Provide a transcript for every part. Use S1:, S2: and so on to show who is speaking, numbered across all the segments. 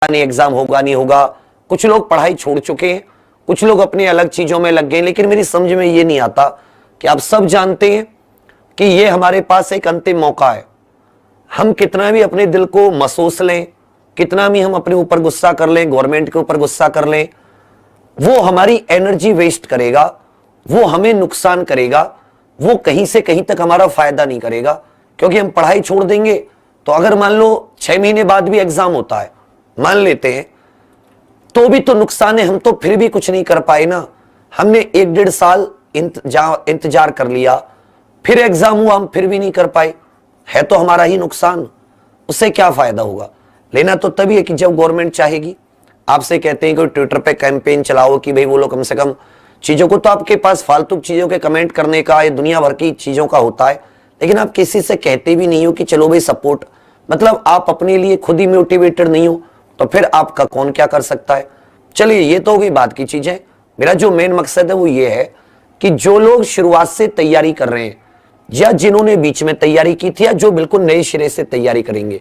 S1: नहीं एग्जाम होगा नहीं होगा। कुछ लोग पढ़ाई छोड़ चुके हैं, कुछ लोग अपनी अलग चीजों में लग गए। लेकिन मेरी समझ में ये नहीं आता कि आप सब जानते हैं कि ये हमारे पास एक अंतिम मौका है। हम कितना भी अपने दिल को महसूस लें, कितना भी हम अपने ऊपर गुस्सा कर लें, गवर्नमेंट के ऊपर गुस्सा कर लें, वो हमारी एनर्जी वेस्ट करेगा, वो हमें नुकसान करेगा, वो कहीं से कहीं तक हमारा फायदा नहीं करेगा। क्योंकि हम पढ़ाई छोड़ देंगे तो अगर मान लो 6 महीने बाद भी एग्जाम होता है, मान लेते हैं, तो भी तो नुकसान है। हम तो फिर भी कुछ नहीं कर पाए ना। हमने 1-1.5 साल इंतजार कर लिया, फिर एग्जाम हुआ, हम फिर भी नहीं कर पाए, है तो हमारा ही नुकसान। उससे क्या फायदा होगा? लेना तो तभी है कि जब गवर्नमेंट चाहेगी। आपसे कहते हैं कि ट्विटर पे कैंपेन चलाओ कि भाई वो लोग कम से कम चीजों को, तो आपके पास फालतू चीजों के कमेंट करने का, ये दुनिया भर की चीजों का होता है, लेकिन आप किसी से कहते भी नहीं हो कि चलो भाई सपोर्ट। मतलब आप अपने लिए खुद ही मोटिवेटेड नहीं हो तो फिर आपका कौन क्या कर सकता है। चलिए ये तो हो गई बात की चीजें। मेरा जो मेन मकसद है वो ये है कि जो लोग शुरुआत से तैयारी कर रहे हैं या जिन्होंने बीच में तैयारी की थी या जो बिल्कुल नए सिरे से तैयारी करेंगे,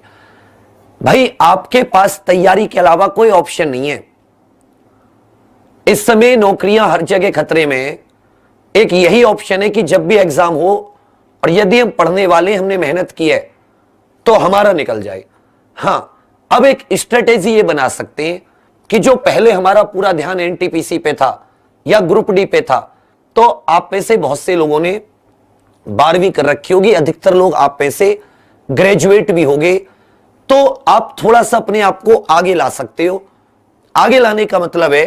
S1: भाई आपके पास तैयारी के अलावा कोई ऑप्शन नहीं है। इस समय नौकरियां हर जगह खतरे में है। एक यही ऑप्शन है कि जब भी एग्जाम हो और यदि हम पढ़ने वाले, हमने मेहनत की है, तो हमारा निकल जाए। हां, अब एक स्ट्रेटेजी ये बना सकते हैं कि जो पहले हमारा पूरा ध्यान एनटीपीसी पे था या ग्रुप डी पे था, तो आप में से बहुत से लोगों ने 12वीं कर रखी होगी, अधिकतर लोग आप में से ग्रेजुएट भी होंगे, तो आप थोड़ा सा अपने आप को आगे ला सकते हो। आगे लाने का मतलब है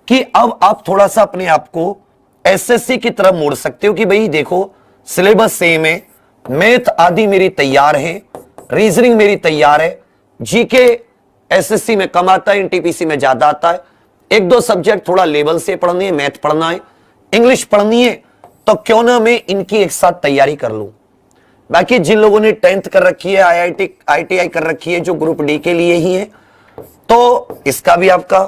S1: कि अब आप थोड़ा सा अपने आप को एसएससी की तरफ मोड़ सकते हो कि भाई देखो सिलेबस सेम है, मैथ आदि मेरी तैयार है, रीजनिंग मेरी तैयार है, जीके एसएससी में कम आता है, एनटीपीसी में ज्यादा आता है, 1-2 सब्जेक्ट थोड़ा लेवल से पढ़नी है, मैथ पढ़ना है, इंग्लिश पढ़नी है, तो क्यों ना मैं इनकी एक साथ तैयारी कर लूं। बाकी जिन लोगों ने 10th कर रखी है, आईटीआई कर रखी है, जो ग्रुप डी के लिए ही है, तो इसका भी आपका,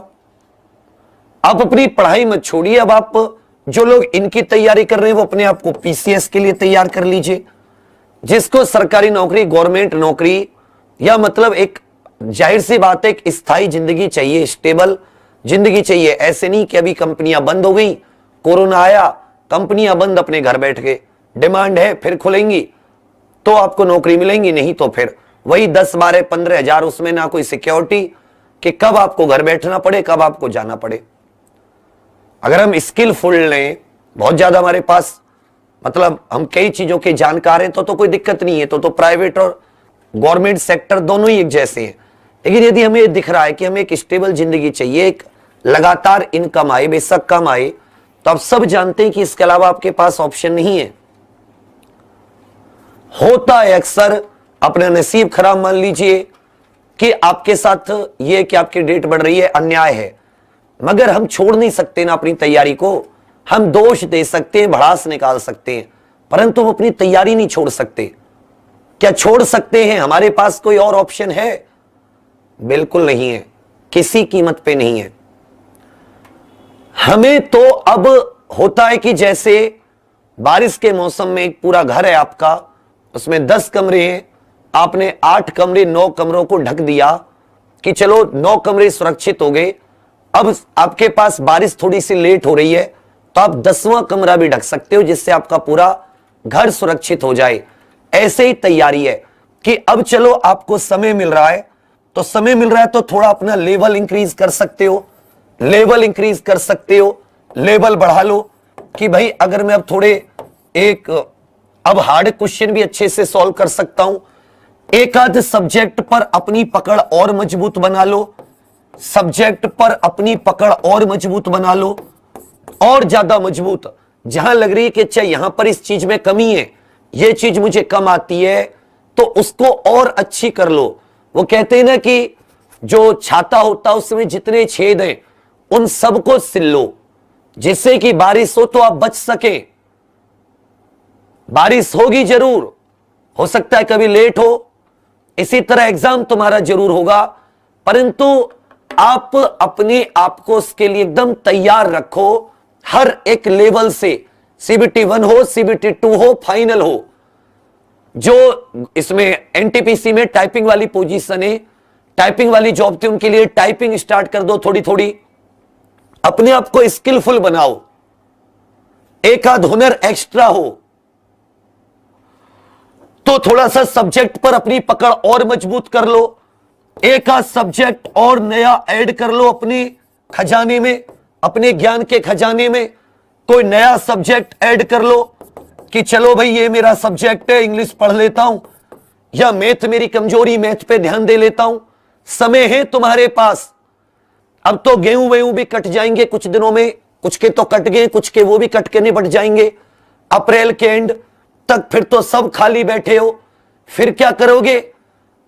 S1: आप अपनी पढ़ाई मत छोड़िए। अब आप जो लोग इनकी तैयारी कर रहे हैं वो अपने आप को पीसीएस के लिए तैयार कर लीजिए। जिसको सरकारी नौकरी, गवर्नमेंट नौकरी, या मतलब एक जाहिर सी बात है, एक स्थायी जिंदगी चाहिए, स्टेबल जिंदगी चाहिए। ऐसे नहीं कि अभी कंपनियां बंद हो गई, कोरोना आया, कंपनियां बंद, अपने घर बैठ गए, डिमांड है फिर खुलेंगी तो आपको नौकरी मिलेंगी, नहीं तो फिर वही 10, 12, 15 हजार, उसमें ना कोई सिक्योरिटी कि कब आपको घर बैठना पड़े, कब आपको जाना पड़े। अगर हम स्किलफुल लें, बहुत ज्यादा हमारे पास, मतलब हम कई चीजों के जानकार हैं, तो कोई दिक्कत नहीं है, तो प्राइवेट और गवर्नमेंट सेक्टर दोनों ही एक जैसे हैं। लेकिन यदि हमें दिख रहा है कि हमें एक स्टेबल जिंदगी चाहिए, एक लगातार इनकम आए, बेशक कम आए, तो आप सब जानते हैं कि इसके अलावा आपके पास ऑप्शन नहीं है। होता है अक्सर, अपना नसीब खराब मान लीजिए कि आपके साथ यह कि आपकी डेट बढ़ रही है, अन्याय है, मगर हम छोड़ नहीं सकते ना अपनी तैयारी को। हम दोष दे सकते हैं, भड़ास निकाल सकते हैं, परंतु हम अपनी तैयारी नहीं छोड़ सकते। क्या छोड़ सकते हैं? हमारे पास कोई और ऑप्शन है? बिल्कुल नहीं है, किसी कीमत पे नहीं है। हमें तो अब होता है कि जैसे बारिश के मौसम में एक पूरा घर है आपका, उसमें 10 कमरे हैं, आपने 8 कमरे 9 कमरों को ढक दिया कि चलो 9 कमरे सुरक्षित हो गए। अब आपके पास बारिश थोड़ी सी लेट हो रही है तो आप 10वां कमरा भी ढक सकते हो, जिससे आपका पूरा घर सुरक्षित हो जाए। ऐसे ही तैयारी है कि अब चलो आपको समय मिल रहा है, तो समय मिल रहा है तो थोड़ा अपना लेवल इंक्रीज कर सकते हो, लेवल इंक्रीज कर सकते हो, लेवल बढ़ा लो कि भाई अगर मैं अब थोड़े एक अब हार्ड क्वेश्चन भी अच्छे से सॉल्व कर सकता हूं, एक आध सब्जेक्ट पर अपनी पकड़ और मजबूत बना लो, सब्जेक्ट पर अपनी पकड़ और मजबूत बना लो, और ज्यादा मजबूत। जहां लग रही है कि अच्छा यहां पर इस चीज में कमी है, ये चीज मुझे कम आती है, तो उसको और अच्छी कर लो। वो कहते हैं ना कि जो छाता होता है उसमें जितने छेद हैं उन सबको सिल लो, जिससे कि बारिश हो तो आप बच सके। बारिश होगी जरूर, हो सकता है कभी लेट हो, इसी तरह एग्जाम तुम्हारा जरूर होगा, परंतु आप अपने आप को उसके लिए एकदम तैयार रखो। हर एक लेवल से, सीबीटी 1 हो, सीबीटी 2 हो, फाइनल हो। जो इसमें एनटीपीसी में टाइपिंग वाली पोजीशन है, टाइपिंग वाली जॉब थी उनके लिए टाइपिंग स्टार्ट कर दो, थोड़ी थोड़ी अपने आप को स्किलफुल बनाओ, एक आध हुनर एक्स्ट्रा हो तो थोड़ा सा सब्जेक्ट पर अपनी पकड़ और मजबूत कर लो, एक आध सब्जेक्ट और नया ऐड कर लो अपने खजाने में, अपने ज्ञान के खजाने में कोई नया सब्जेक्ट ऐड कर लो कि चलो भाई ये मेरा सब्जेक्ट है, इंग्लिश पढ़ लेता हूं, या मैथ मेरी कमजोरी, मैथ पे ध्यान दे लेता हूं। समय है तुम्हारे पास, अब तो गेहूं वेहूं भी कट जाएंगे कुछ दिनों में, कुछ के तो कट गए, कुछ के वो भी कट के निपट जाएंगे अप्रैल के एंड तक, फिर तो सब खाली बैठे हो, फिर क्या करोगे?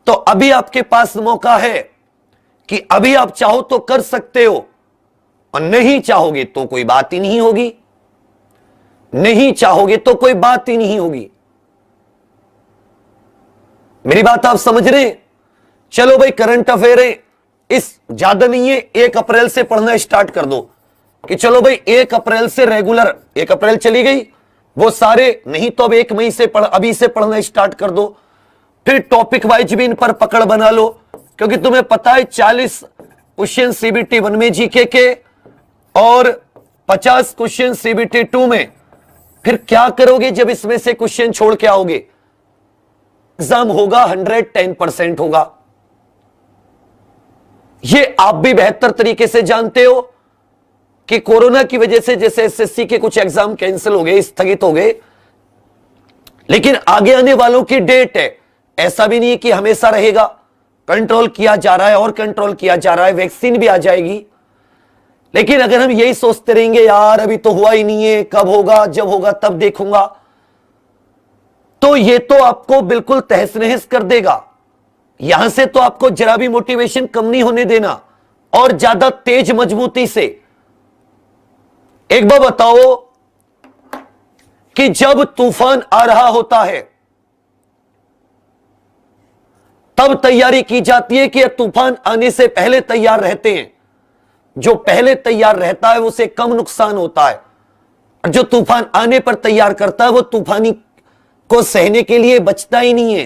S1: तो अभी आपके पास मौका है कि अभी आप चाहो तो कर सकते हो, और नहीं चाहोगे तो कोई बात ही नहीं होगी, नहीं चाहोगे तो कोई बात ही नहीं होगी। मेरी बात आप समझ रहे हैं? चलो भाई करंट अफेयर है, इस ज्यादा नहीं है, 1 अप्रैल से पढ़ना स्टार्ट कर दो कि चलो भाई 1 अप्रैल से रेगुलर, 1 अप्रैल चली गई वो सारे, नहीं तो अब 1 मई से अभी से पढ़ना स्टार्ट कर दो, फिर टॉपिक वाइज भी इन पर पकड़ बना लो, क्योंकि तुम्हें पता है 40 क्वेश्चन सीबीटी 1 में जीके के और 50 क्वेश्चन सीबीटी 2 में। फिर क्या करोगे जब इसमें से क्वेश्चन छोड़ के आओगे? एग्जाम होगा 110% होगा, ये आप भी बेहतर तरीके से जानते हो कि कोरोना की वजह से जैसे एसएससी के कुछ एग्जाम कैंसिल हो गए, स्थगित हो गए, लेकिन आगे आने वालों की डेट है, ऐसा भी नहीं है कि हमेशा रहेगा, कंट्रोल किया जा रहा है और कंट्रोल किया जा रहा है, वैक्सीन भी आ जाएगी। लेकिन अगर हम यही सोचते रहेंगे यार अभी तो हुआ ही नहीं है, कब होगा, जब होगा तब देखूंगा, तो ये तो आपको बिल्कुल तहस नहस कर देगा। यहां से तो आपको जरा भी मोटिवेशन कम नहीं होने देना, और ज्यादा तेज मजबूती से। एक बार बताओ कि जब तूफान आ रहा होता है तब तैयारी की जाती है कि तूफान आने से पहले तैयार रहते हैं? जो पहले तैयार रहता है उसे कम नुकसान होता है, जो तूफान आने पर तैयार करता है वो तूफानी को सहने के लिए बचता ही नहीं है।